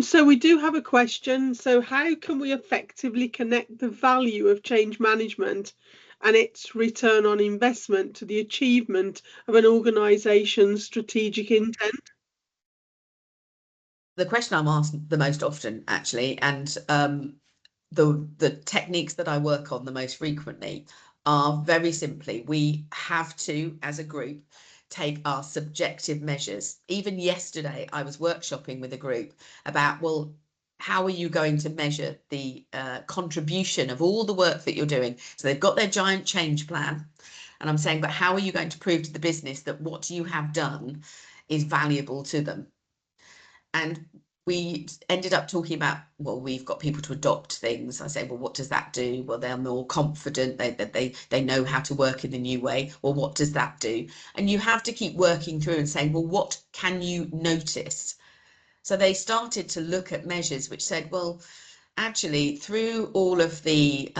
So we do have a question. So how can we effectively connect the value of change management and its return on investment to the achievement of an organisation's strategic intent? The question I'm asked the most often, actually, and the techniques that I work on the most frequently are very simply, we have to, as a group, take our subjective measures. Even yesterday, I was workshopping with a group about, well, how are you going to measure the contribution of all the work that you're doing? So they've got their giant change plan. And I'm saying, but how are you going to prove to the business that what you have done is valuable to them? And we ended up talking about, well, we've got people to adopt things. I say, well, what does that do? Well, they're more confident, they know how to work in the new way. Well, what does that do? And you have to keep working through and saying, well, what can you notice? So they started to look at measures which said, well, actually, through all of the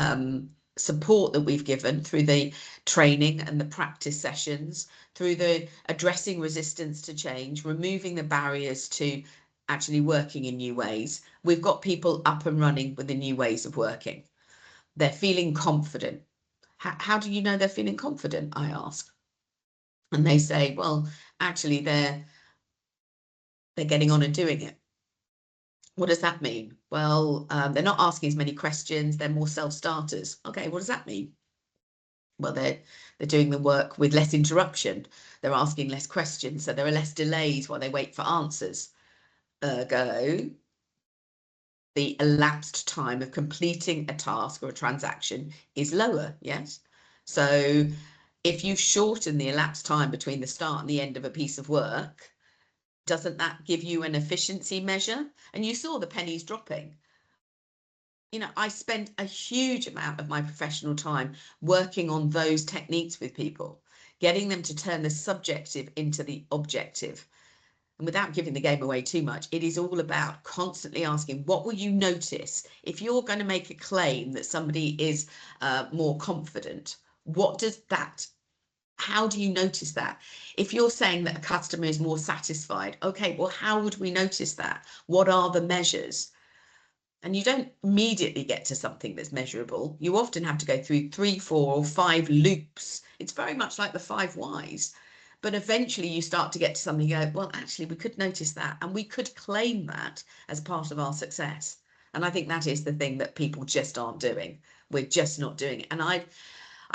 support that we've given, through the training and the practice sessions, through the addressing resistance to change, removing the barriers to actually working in new ways, we've got people up and running with the new ways of working. They're feeling confident. How do you know they're feeling confident? I ask. And they say, well, actually, they're getting on and doing it. What does that mean? Well, they're not asking as many questions. They're more self-starters. Okay, what does that mean? Well, they're doing the work with less interruption. They're asking less questions, so there are less delays while they wait for answers. Ergo, the elapsed time of completing a task or a transaction is lower, yes? So if you shorten the elapsed time between the start and the end of a piece of work, doesn't that give you an efficiency measure? And you saw the pennies dropping. You know, I spend a huge amount of my professional time working on those techniques with people, getting them to turn the subjective into the objective. And without giving the game away too much, it is all about constantly asking, what will you notice? If you're going to make a claim that somebody is more confident, what does that, how do you notice that? If you're saying that a customer is more satisfied, okay, well, how would we notice that? What are the measures? And you don't immediately get to something that's measurable. You often have to go through 3, 4, or 5 loops. It's very much like the 5 whys. But eventually you start to get to something, you go, well, actually, we could notice that and we could claim that as part of our success. And I think that is the thing that people just aren't doing. We're just not doing it. And I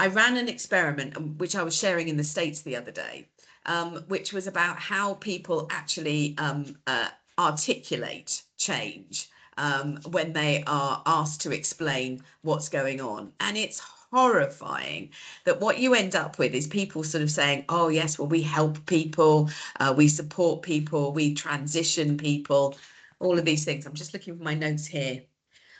ran an experiment, which I was sharing in the States the other day, which was about how people actually articulate change when they are asked to explain what's going on. And it's horrifying that what you end up with is people sort of saying, oh yes, well, we help people, we support people, we transition people, all of these things. I'm just looking for my notes here.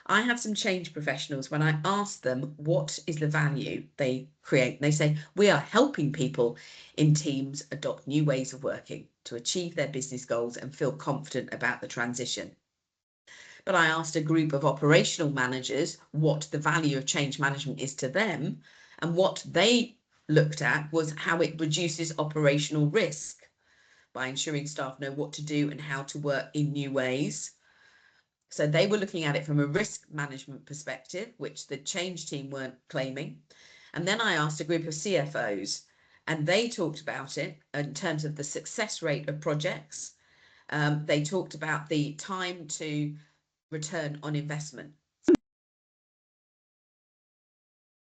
I have some change professionals, when I ask them what is the value they create, they say, we are helping people in teams adopt new ways of working to achieve their business goals and feel confident about the transition. But I asked a group of operational managers what the value of change management is to them, and what they looked at was how it reduces operational risk by ensuring staff know what to do and how to work in new ways. So they were looking at it from a risk management perspective, which the change team weren't claiming. And then I asked a group of CFOs, and they talked about it in terms of the success rate of projects. They talked about the time to return on investment.